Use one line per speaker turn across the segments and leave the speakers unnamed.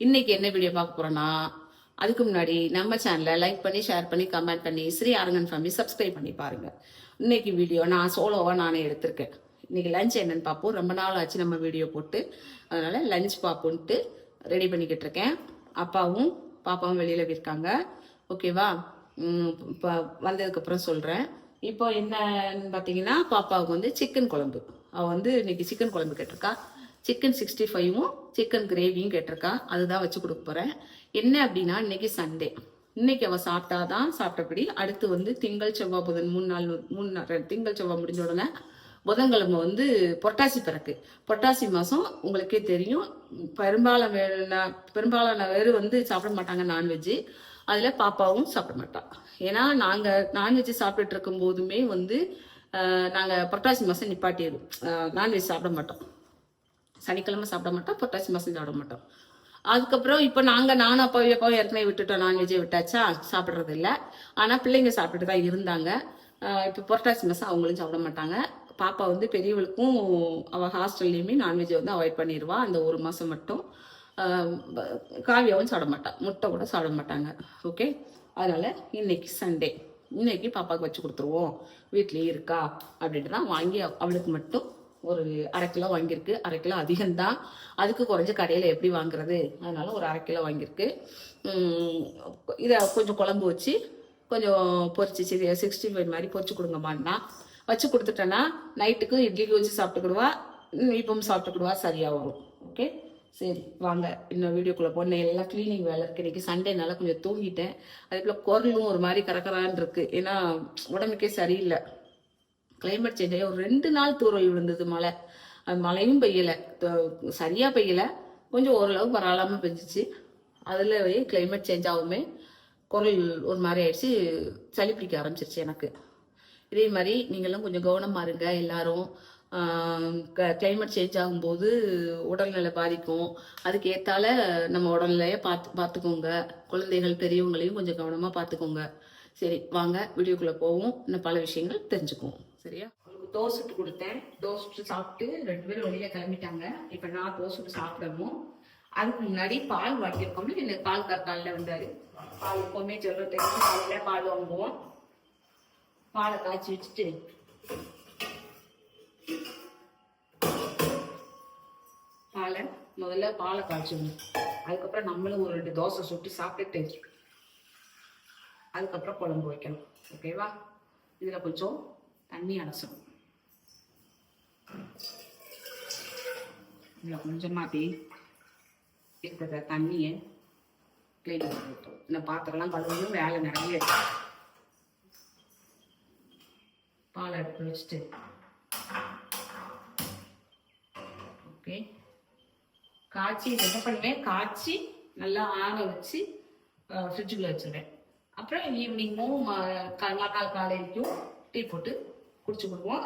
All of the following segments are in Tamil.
இன்னைக்கு என்ன வீடியோ பார்க்க போறோம்னா, அதுக்கு முன்னாடி நம்ம சேனலை லைக் பண்ணி ஷேர் பண்ணி கமெண்ட் பண்ணி ஸ்ரீ அரங்கன் ஃபேமிலி சப்ஸ்கிரைப் பண்ணி பாருங்க. இன்னைக்கு வீடியோ நான் சோலோவா நானே எடுத்திருக்கேன். இன்னைக்கு லஞ்ச் என்னன்னு பார்ப்போம். ரொம்ப நாள் ஆச்சு நம்ம வீடியோ போட்டு, அதனால லஞ்ச் பார்ப்போன்ட்டு ரெடி பண்ணிக்கிட்டு இருக்கேன். அப்பாவும் பாப்பாவும் வெளியில போயிருக்காங்க. ஓகேவா? இப்போ வந்ததுக்கப்புறம் சொல்கிறேன். இப்போ என்னன்னு பார்த்தீங்கன்னா, பாப்பாவுக்கு வந்து சிக்கன் குழம்பு. அவள் வந்து இன்னைக்கு சிக்கன் குழம்பு கேட்டிருக்கா. சிக்கன் 65ம் சிக்கன் கிரேவியும் கேட்டிருக்கா. அதுதான் வச்சு கொடுக்க போகிறேன். என்ன அப்படின்னா, இன்னைக்கு சண்டே. இன்னைக்கு அவள் சாப்பிட்டாதான் சாப்பிட்டபடி. அடுத்து வந்து திங்கள் செவ்வாய் புதன் 3 நாள் திங்கள் செவ்வாய் முடிஞ்ச உடனே புதன்கிழமை வந்து புரட்டாசி பிறக்கு. புரட்டாசி மாதம் உங்களுக்கே தெரியும், பெரும்பாலான பேர் வந்து சாப்பிட மாட்டாங்க நான்வெஜ்ஜு. அதில் பாப்பாவும் சாப்பிட மாட்டான். ஏன்னா நாங்கள் நான்வெஜ் சாப்பிட்டுட்டு இருக்கும் போதுமே வந்து நாங்கள் புரட்டாசி மாதம் நிப்பாட்டிடுவோம். நான்வெஜ் சாப்பிட மாட்டோம். சனிக்கிழமை சாப்பிட மாட்டோம், புரட்டாசி மாதம் சாப்பிட மாட்டோம். அதுக்கப்புறம் இப்போ நானும் அப்பாவும் ஏற்கனவே விட்டுட்டோம். நான்வெஜ்ஜே விட்டாச்சா, சாப்பிட்றது இல்லை. ஆனால் பிள்ளைங்க சாப்பிட்டுட்டு தான் இருந்தாங்க. இப்போ புரட்டாசி மாதம் அவங்களும் சாப்பிட மாட்டாங்க. பாப்பா வந்து பெரியவளுக்கும் அவள் ஹாஸ்டல்லையுமே நான்வெஜ்ஜை வந்து அவாய்ட் பண்ணிடுவா அந்த ஒரு மாதம் மட்டும். காவியாவும் சாப்பிட மாட்டான், முட்டை கூட சாப்பிட மாட்டாங்க. ஓகே, அதனால் இன்னைக்கு சண்டே, இன்னைக்கு பாப்பாவுக்கு வச்சு கொடுத்துருவோம், வீட்லேயே இருக்கா அப்படின்ட்டு தான் வாங்கி அவளுக்கு மட்டும் ஒரு 1/2 கிலோ வாங்கியிருக்கு. 1/2 கிலோ அதிகம்தான், அதுக்கு குறைஞ்ச கடையில் எப்படி வாங்குறது, அதனால ஒரு 1/2 கிலோ வாங்கியிருக்கு. இதை கொஞ்சம் குழம்பு வச்சு கொஞ்சம் பொரிச்சு 65 மாதிரி பொரிச்சு கொடுங்கம்மான்னா வச்சு கொடுத்துட்டேன்னா நைட்டுக்கு இட்லிக்கு வச்சு சாப்பிட்டுக்கிடுவா, இப்பவும் சாப்பிட்டுக்கிடுவா, சரியாக வரும். ஓகே, சரி வாங்க இன்னும் வீடியோக்குள்ளே போனேன். எல்லாம் க்ளீனிங் வேலை இருக்குது. இன்றைக்கி சண்டேனால கொஞ்சம் தூங்கிட்டேன். அதுக்குள்ள குரலும் ஒரு மாதிரி கரக்கரான்னு இருக்குது. ஏன்னா உடம்புக்கே சரியில்லை. கிளைமேட் சேஞ்ச் ஆகி ஒரு 2 நாள் தூரல் விழுந்தது. மழையும் பெய்யலை, சரியாக பெய்யலை, கொஞ்சம் ஓரளவு பரவாயில்லாமல் பெஞ்சிச்சு. அதில் கிளைமேட் சேஞ்ச் ஆகுமே குரல் ஒரு மாதிரி ஆயிடுச்சு, சளி பிடிக்க ஆரம்பிச்சிருச்சு எனக்கு. இதே மாதிரி நீங்களும் கொஞ்சம் கவனமாக இருங்க எல்லாரும். கிளைமேட் சேஞ்ச் ஆகும்போது உடல்நிலை பாதிக்கும். அதுக்கு ஏற்றால நம்ம உடல்நிலையை பார்த்துக்கோங்க. குழந்தைகள் பெரியவங்களையும் கொஞ்சம் கவனமாக பார்த்துக்கோங்க. சரி வாங்க வீடியோக்குள்ளே போவோம், இன்னும் பல விஷயங்கள் தெரிஞ்சுக்குவோம். சரியா? அவங்களுக்கு தோசை சுட்டு கொடுத்தேன். தோசை சுட்டு சாப்பிட்டு 2 பேரும் வெளியே கிளம்பிட்டாங்க. இப்போ நான் தோசை சுட்டு சாப்பிடணும். அதுக்கு முன்னாடி பால் வாங்கியிருக்கோம்னு எனக்கு பால் காலையில் வந்தார். பால் எப்போவுமே சொல்லிட்டு காலையில் பால் வாங்குவோம். பாலை காய்ச்சி வச்சுட்டு முதல்ல பாலை காய்ச்சணும். அதுக்கப்புறம் நம்மளும் ஒரு 2 தோசை சுட்டு சாப்பிட்டுட்டு அதுக்கப்புறம் குழம்பு வைக்கணும். ஓகேவா? இதில் கொஞ்சம் தண்ணி அலசணும். இதில் கொஞ்சமாக அப்படி இருக்கிற தண்ணியை கிளீன் பண்ணி விட்டோம். இந்த பாத்திரம்லாம் கழுவியும் வேலை நிறைய இருக்கு. பால் எடுத்து வச்சுட்டு ஓகே, காய்ச்சி என்ன பண்ணுவேன், காய்ச்சி நல்லா ஆற வச்சு ஃப்ரிட்ஜுக்குள்ளே வச்சுருவேன். அப்புறம் ஈவினிங்கும் காலையிலைக்கும் டீ போட்டு குடிச்சுக்கிடுவோம்.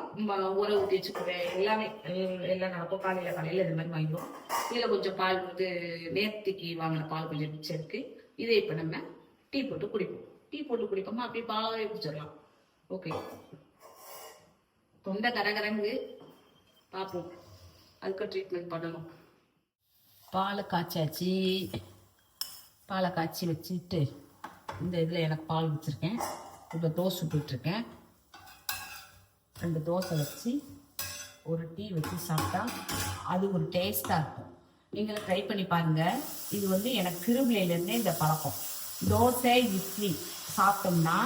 ஊற ஊற்றி வச்சுக்குவேன். எல்லாம் நடக்கும். காலையில் இது மாதிரி வாங்கிடுவோம். இதில் கொஞ்சம் பால் வந்து நேர்த்திக்கு வாங்கின பால் கொஞ்சம் மிச்சம் இருக்கு. இதை இப்போ நம்ம டீ போட்டு குடிப்போம். டீ போட்டு குடிப்போமா அப்படியே பாலாவே குடிச்சிடலாம். ஓகே, தொண்டை கரகரங்கு பார்ப்போம், அதுக்கு ட்ரீட்மெண்ட் பண்ணணும். பாலை காய்ச்சாச்சு. பாலை காய்ச்சி வச்சுட்டு இந்த இதில் எனக்கு பால் வச்சுருக்கேன். இப்போ தோசை சுட்டுட்ருக்கேன். 2 தோசை வச்சு ஒரு டீ வச்சு சாப்பிட்டா அது ஒரு டேஸ்ட்டாக இருக்கும். நீங்களும் ட்ரை பண்ணி பாருங்கள். இது வந்து எனக்கு சிறுபிள்ளையிலேருந்தே இந்த பழக்கம். தோசை இட்லி சாப்பிட்டோம்னா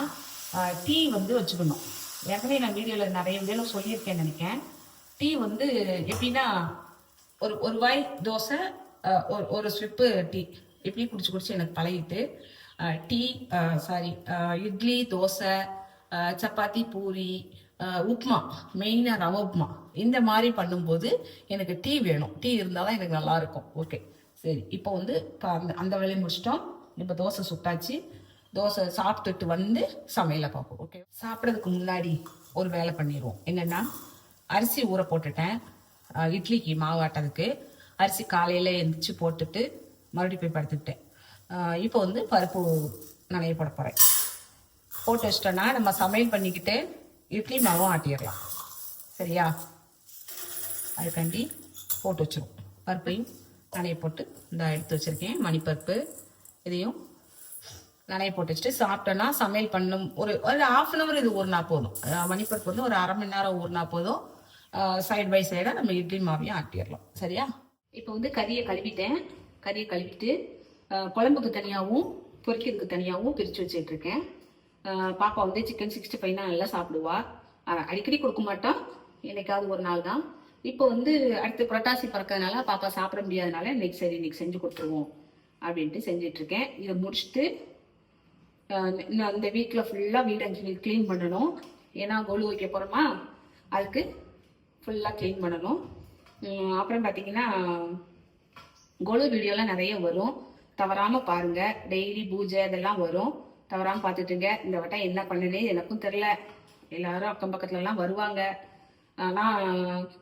டீ வந்து வச்சுக்கணும். ஏற்கனவே நான் வீடியோவில் நிறைய வீடியோவில் சொல்லியிருக்கேன்னு நினைக்கிறேன். டீ வந்து எப்படின்னா ஒரு வாய் தோசை ஒரு ஸ்ட்ரிப்பு டீ இப்படி குடிச்சு எனக்கு பழகிட்டு டீ இட்லி தோசை சப்பாத்தி பூரி உப்புமா, மெயினாக ரவை உப்புமா இந்த மாதிரி பண்ணும்போது எனக்கு டீ வேணும். டீ இருந்தால் தான் எனக்கு நல்லாயிருக்கும். ஓகே, சரி இப்போ வந்து அந்த வேலையை முடிச்சிட்டோம். இப்போ தோசை சுட்டாச்சு. தோசை சாப்பிட்டுட்டு வந்து சமையலை பார்ப்போம். ஓகே, சாப்பிட்றதுக்கு முன்னாடி ஒரு வேலை பண்ணிடுவோம். என்னென்னா, அரிசி ஊற போட்டுட்டேன் இட்லிக்கு மாவாட்டதுக்கு. அரிசி காலையில் எழுந்திரிச்சு போட்டுட்டு மறுபடியும் போய் படுத்துக்கிட்டேன். இப்போ வந்து பருப்பு நனைய போட போகிறேன். போட்டு வச்சிட்டோன்னா நம்ம சமையல் பண்ணிக்கிட்டு இட்லி மாவும் ஆட்டிடலாம். சரியா? அதுக்காண்டி போட்டு வச்சிடும். பருப்பையும் நனைய போட்டு இந்த எடுத்து வச்சுருக்கேன். மணிப்பருப்பு இதையும் நனைய போட்டு வச்சுட்டு சாப்பிட்டோன்னா சமையல் பண்ணும் ஒரு ஒரு ½ இது ஊறினா போதும். மணிப்பருப்பு வந்து ஒரு அரை மணி நேரம் ஊறினா போதும். சைட் பை சைடாக நம்ம இட்லி மாவையும் ஆட்டிடலாம். சரியா? இப்போ வந்து கறியை கழுவிட்டேன். கறியை கழுவிட்டு குழம்புக்கு தனியாகவும் பொரிக்கிறதுக்கு தனியாகவும் பிரித்து வச்சுட்டு இருக்கேன். பாப்பா வந்து சிக்கன் 65 நல்லா சாப்பிடுவா. அடிக்கடி கொடுக்க மாட்டோம், என்னைக்காவது ஒரு நாள் தான். இப்போ வந்து அடுத்து புரட்டாசி பிறக்கிறதுனால பாப்பா சாப்பிட முடியாதனால இன்னைக்கு செஞ்சு கொடுத்துருவோம் அப்படின்ட்டு செஞ்சிட்டு இருக்கேன். இதை முடிச்சுட்டு இந்த வீக்கில் ஃபுல்லாக வீடை க்ளீன் பண்ணணும். ஏன்னா கொலு வைக்க போகிறோமா, அதுக்கு ஃபுல்லாக க்ளீன் பண்ணணும். அப்புறம் பார்த்தீங்கன்னா கொலு வீடியோலாம் நிறைய வரும், தவறாமல் பாருங்கள். டெய்லி பூஜை அதெல்லாம் வரும், தவறாமல் பார்த்துட்டுங்க. இந்த வட்டம் என்ன பண்ணுனே எனக்கும் தெரில. எல்லாரும் அக்கம் பக்கத்துலலாம் வருவாங்க. ஆனால்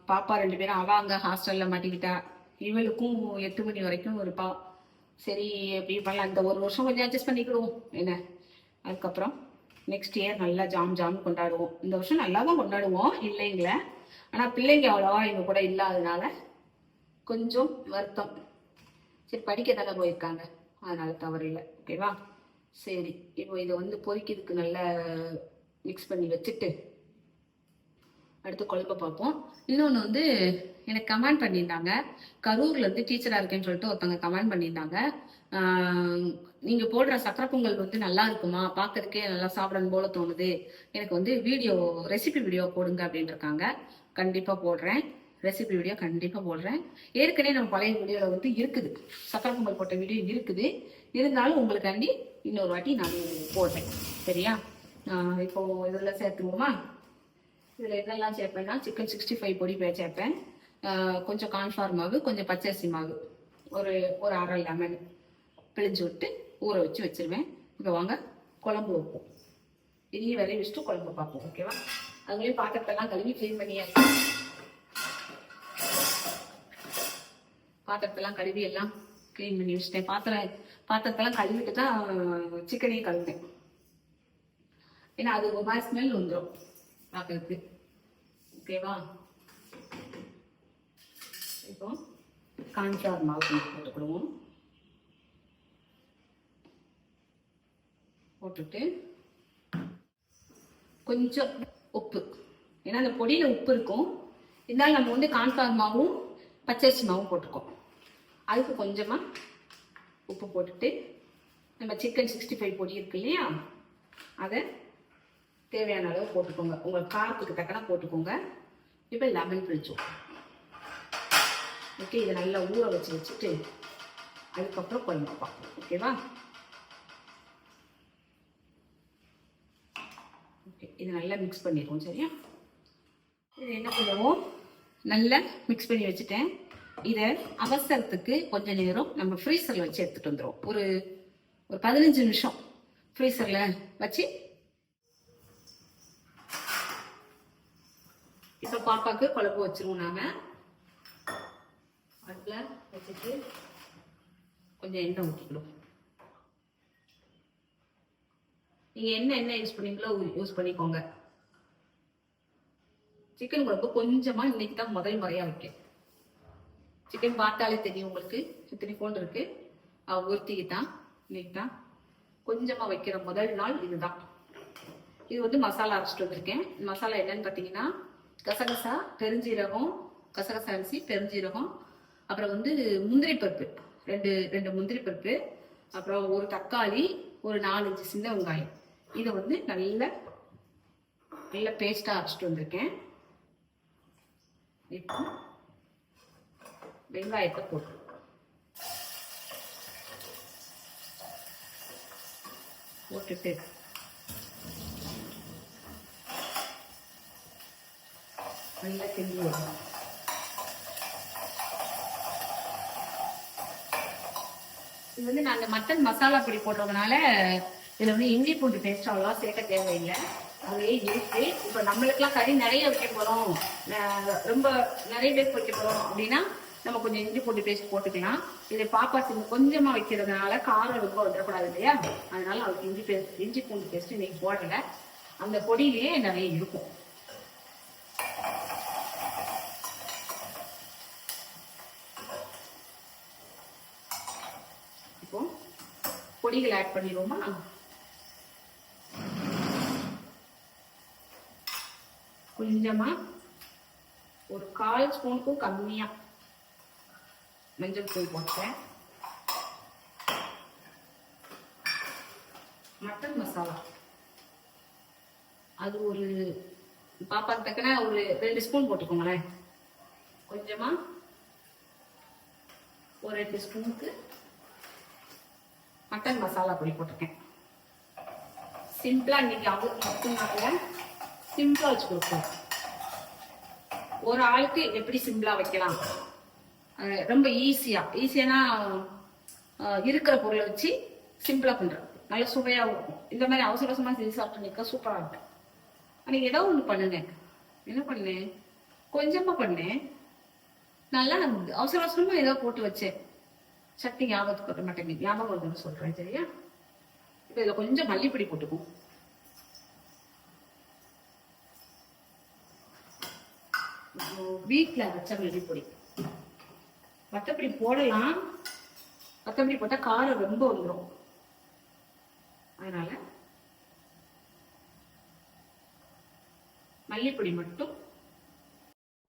பாப்பா 2 பேரும் அவாங்க ஹாஸ்டலில் மாட்டிக்கிட்டா. இவளுக்கும் 8 மணி வரைக்கும் இருப்பா. சரி எப்படி பண்ணலாம், இந்த ஒரு வருஷம் கொஞ்சம் அட்ஜஸ்ட் பண்ணிக்கிடுவோம் என்ன. அதுக்கப்புறம் நெக்ஸ்ட் இயர் நல்லா ஜாம் கொண்டாடுவோம். இந்த வருஷம் நல்லா தான் கொண்டாடுவோம் இல்லைங்களே. ஆனால் பிள்ளைங்க அவ்வளோவா எங்கள் கூட இல்லாதனால கொஞ்சம் வருத்தம். சரி படிக்க தானே போயிருக்காங்க, அதனால தவறு இல்லை. ஓகேவா? சரி, இப்போ இதை வந்து பொரிக்கிறதுக்கு நல்லா மிக்ஸ் பண்ணி வச்சுட்டு அடுத்து குழம்பு பார்ப்போம். இன்னொன்று வந்து எனக்கு கமெண்ட் பண்ணியிருந்தாங்க, கரூர்லேருந்து டீச்சராக இருக்கேன்னு சொல்லிட்டு ஒருத்தவங்க கமெண்ட் பண்ணியிருந்தாங்க. நீங்கள் போடுற சக்கரை பொங்கல் வந்து நல்லா இருக்குமா, பார்க்கறதுக்கே நல்லா சாப்பிடணும் போல தோணுது, எனக்கு வந்து ரெசிபி வீடியோ போடுங்க அப்படின்னு இருக்காங்க. கண்டிப்பாக போடுறேன், ரெசிபி வீடியோ கண்டிப்பாக போடுறேன். ஏற்கனவே நம்ம பழைய வீடியோவில் வந்து இருக்குது, சக்கரை பொங்கல் போட்ட வீடியோ இருக்குது. இருந்தாலும் உங்களுக்காண்டி இன்னொரு வாட்டி நான் போடுறேன். சரியா? இப்போ இதெல்லாம் சேர்த்துருவோமா? இதில் என்னெல்லாம் சேர்ப்பேன்னா சிக்கன் 65 பொடி சேர்ப்பேன், கொஞ்சம் கார்ன்ஃப்ளவர் மாவு, கொஞ்சம் பச்சரிசி மாவு, ஒரு அரை லெமன் பிழிஞ்சு விட்டு ஊற வச்சிருவேன். இப்போ வாங்க குழம்பு வைப்போம். இதையும் வரைய வச்சுட்டு குழம்பு பார்ப்போம். ஓகேவா? அதுலேயும் பாத்திரத்தெல்லாம் கழுவி க்ளீன் பண்ணியாச்சு. பாத்திரத்தெல்லாம் கழுவி எல்லாம் க்ளீன் பண்ணி வச்சுட்டேன். பாத்திரத்தெல்லாம் கழுவிட்டு தான் சிக்கனையும் கழுவிட்டேன். ஏன்னா அது ஒரு மாதிரி ஸ்மெல் வந்துடும் பார்க்கறதுக்கு. ஓகேவா? இப்போ கார்ன்ஃப்ளவர் மாவு போட்டுக்கிடுவோம். போட்டுட்டு கொஞ்சம் உப்பு, ஏன்னா அந்த பொடியில் உப்பு இருக்கும். இருந்தாலும் நம்ம வந்து கார்ன்ஃப்ளவர் மாவும் பச்சரிசி மாவும் போட்டுக்கோம். அதுக்கு கொஞ்சமாக உப்பு போட்டுட்டு நம்ம சிக்கன் 65 பொடி இருக்கு இல்லையா, அதை தேவையான அளவு போட்டுக்கோங்க. உங்கள் காரத்துக்கு தக்கன போட்டுக்கோங்க. இப்போ லெமன் பிழிச்சோம். ஓகே, இதை நல்லா ஊற வச்சுட்டு அதுக்கப்புறம் குழம்பு பார்ப்போம். ஓகேவா? ஓகே, இதை நல்லா மிக்ஸ் பண்ணிடுவோம். சரியா? இது என்ன பண்ணுவோம், நல்லா மிக்ஸ் பண்ணி வச்சுட்டேன். இதை அவசரத்துக்கு கொஞ்ச நேரம் நம்ம ஃப்ரீசரில் வச்சு எடுத்துகிட்டு வந்துடும். ஒரு 15 நிமிஷம் ஃப்ரீசரில் வச்சு. இப்போ பாப்பாவுக்கு குழம்பு வச்சிருவோம். நாங்கள் அதில் வச்சுட்டு கொஞ்சம் எண்ணெய் ஊற்றிக்கிடுவோம். நீங்கள் என்ன யூஸ் பண்ணீங்களோ யூஸ் பண்ணிக்கோங்க. சிக்கன் குழம்பு கொஞ்சமாக இன்னைக்கு தான் முதல் முறையாக வைக்க. சிக்கன் பார்த்தாலே தெரியும் உங்களுக்கு, இத்தனை போன் இருக்கு. ஒருத்திக்கு தான் இன்னைக்கு தான் கொஞ்சமாக வைக்கிற முதல் நாள் இதுதான். இது வந்து மசாலா அரைச்சிட்டு வந்திருக்கேன். மசாலா என்னன்னு பார்த்தீங்கன்னா கசகசா, பெருஞ்சீரகம், கசகசா அரிசி, பெருஞ்சீரகம், அப்புறம் வந்து முந்திரி பருப்பு, ரெண்டு முந்திரி பருப்பு, அப்புறம் ஒரு தக்காளி, ஒரு 4-5 சின்ன வெங்காயம். இதை வந்து நல்ல பேஸ்டா அரைச்சிட்டு வந்திருக்கேன். இப்போ வெங்காயத்தை போட்டுட்டு நல்லா கிண்டி விடணும். இது வந்து நாங்கள் மட்டன் மசாலா பொடி போடுறதுனால இதில் வந்து இஞ்சி பூண்டு பேஸ்ட் அவ்வளோவா சேர்க்க தேவையில்லை, அதுவே இருக்கு. இப்போ நம்மளுக்குலாம் கறி நிறைய வைக்க போகிறோம், ரொம்ப நிறைய பேர் வைக்க போகிறோம் அப்படின்னா நம்ம கொஞ்சம் இஞ்சி பூண்டு பேஸ்ட் போட்டுக்கலாம். இதை பாப்பா கொஞ்சமாக வைக்கிறதுனால காரம் ரொம்ப வந்துடக்கூடாது இல்லையா, அதனால அவருக்கு இஞ்சி பூண்டு பேஸ்ட் இன்னைக்கு போடலை. அந்த பொடியிலேயே நிறைய இருக்கும். பொடிகள் ஆட் பண்ணிடுவோமா? கொஞ்சமா ஒரு 1/4 ஸ்பூனுக்கும் கம்மியா மஞ்சள் தூள் போட்டேன். மட்டன் மசாலா அது ஒரு பாப்பாக்கு தக்கன ஒரு 2 ஸ்பூன் போட்டுக்கோங்களேன். கொஞ்சமா ஒரு 2 ஸ்பூனுக்கு மட்டன் மசாலா பொடி போட்டிருக்கேன். சிம்பிளா இன்னைக்கு மட்டும்னால சிம்பிளா வச்சு கொடுப்போம். ஒரு ஆளுக்கு எப்படி சிம்பிளா வைக்கலாம், ரொம்ப ஈஸியானா இருக்கிற பொருளை வச்சு சிம்பிளா பண்றேன். நல்ல சுவையா இருக்கும். இந்த மாதிரி அவசர அவசரமா செஞ்சு சாப்பிட்டு நிற்க சூப்பரா இருக்கும். அன்னைக்கு ஏதோ ஒண்ணு பண்ணுனேன். என்ன பண்ணேன், கொஞ்சமா பண்ணேன், நல்லா இருந்தது. அவசர அவசரமா ஏதோ போட்டு வச்சேன். சட்னி ஞாபகத்துக்கு வர மாட்டேங்குது. ஞாபகம் வருதுன்னு சொல்றேன். சரியா? இப்ப இதுல கொஞ்சம் மல்லிப்பொடி போட்டுக்கும். வீட்டுல வச்ச மல்லிப்பொடி. வத்தப்பொடி போடலாம். வத்தப்பொடி போட்டா காரம் ரொம்ப வந்துடும். அதனால மல்லிப்பொடி மட்டும்.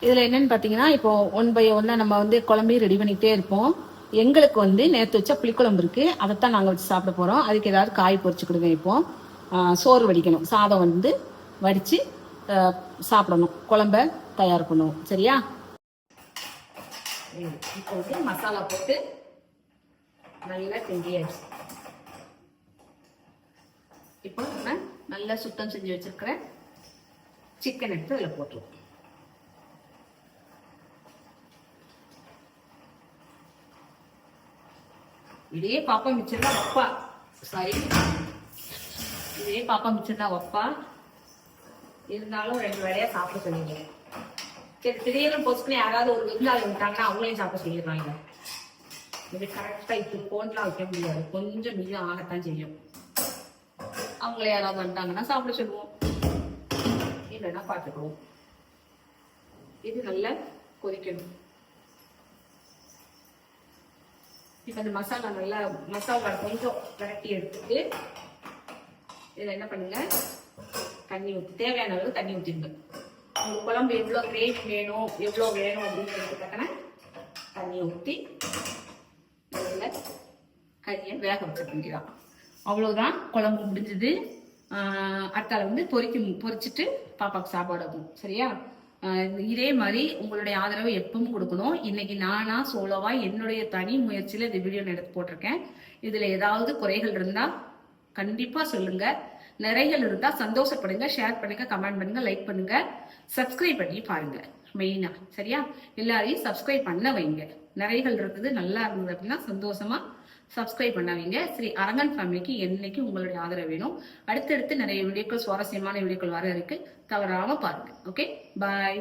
இதுல என்னன்னு பாத்தீங்கன்னா, இப்போ 1 by 1 நம்ம வந்து குழம்பையும் ரெடி பண்ணிட்டே இருப்போம். எங்களுக்கு வந்து நேற்று வச்ச புளிக்குழம்பு இருக்கு. அதைத்தான் நாங்க வச்சு சாப்பிட போறோம். அதுக்கு ஏதாவது காய் பொரிச்சுக்கிடுவேன். இப்போ சோறு வடிக்கணும். சாதம் வந்து வடிச்சு சாப்பிடணும். குழம்ப தயார் பண்ணுவோம். சரியா? இப்போ வந்து மசாலா போட்டு நல்லா கிண்டியாச்சு. இப்போ நம்ம நல்லா சுத்தம் செஞ்சு வச்சிருக்கிற சிக்கன் எடுத்து அதில் போட்டுருவோம். இதே பாப்பா மிச்சர்னா வைப்பா. சாரி, இதே பாப்பா மிச்சர்னா வைப்பா. இருந்தாலும் 2 வேலையா சாப்பிட சொல்லிடுறேன். சரி, திடீர்னு பொசுக்குன்னு யாராவது ஒரு விருந்தாளி வந்துட்டாங்கன்னா அவங்களையும் சாப்பிட சொல்லிடுறாங்க. இது கரெக்டா இப்போ போன்லாம் வைக்க முடியாது. கொஞ்சம் மிக ஆகத்தான் செய்யும். அவங்கள யாராவது வந்துட்டாங்கன்னா சாப்பிட சொல்லுவோம், இல்லைன்னா பார்த்துக்குவோம். இது நல்லா கொதிக்கணும். இப்ப இந்த மசாலா கொஞ்சம் விரட்டி எடுத்துட்டு இதில் என்ன பண்ணுங்க, தண்ணி ஊற்றி தேவையான அளவு தண்ணி ஊற்றிடுங்க. உங்களுக்கு குழம்பு எவ்வளோ கிரேவி வேணும், எவ்வளோ வேணும் அப்படிங்கிறதுக்கான தண்ணியை ஊற்றி அதில் கறியை வேக வச்சுருக்கீங்களா. அவ்வளோதான், குழம்பு முடிஞ்சது. அடுத்தால வந்து பொரிச்சிட்டு பாப்பாவுக்கு சாப்பாடு ஆகும். சரியா? இதே மாதிரி உங்களுடைய ஆதரவை எப்பவும் கொடுக்கணும். இன்னைக்கு நானா சோலோவா என்னுடைய தனி முயற்சியில இந்த வீடியோ எடுத்து போட்டிருக்கேன். இதுல ஏதாவது குறைகள் இருந்தா கண்டிப்பா சொல்லுங்க. நிறைகள் இருந்தா சந்தோஷப்படுங்க, ஷேர் பண்ணுங்க, கமெண்ட் பண்ணுங்க, லைக் பண்ணுங்க, சப்ஸ்கிரைப் பண்ணி பாருங்க. மெயினா சரியா? எல்லாரையும் சப்ஸ்கிரைப் பண்ண வைங்க. நிறைகள் இருக்குது, நல்லா இருந்தது அப்படின்னா சந்தோஷமா சப்ஸ்கிரைப் பண்ண வைங்க. சரி, அரங்கன் ஃபேமிலிக்கு என்னைக்கு உங்களுடைய ஆதரவு வேணும். அடுத்தடுத்து நிறைய வீடியோக்கள், சுவாரஸ்யமான வீடியோக்கள் வர இருக்கு. தவறாம பாருங்க. ஓகே, பாய்.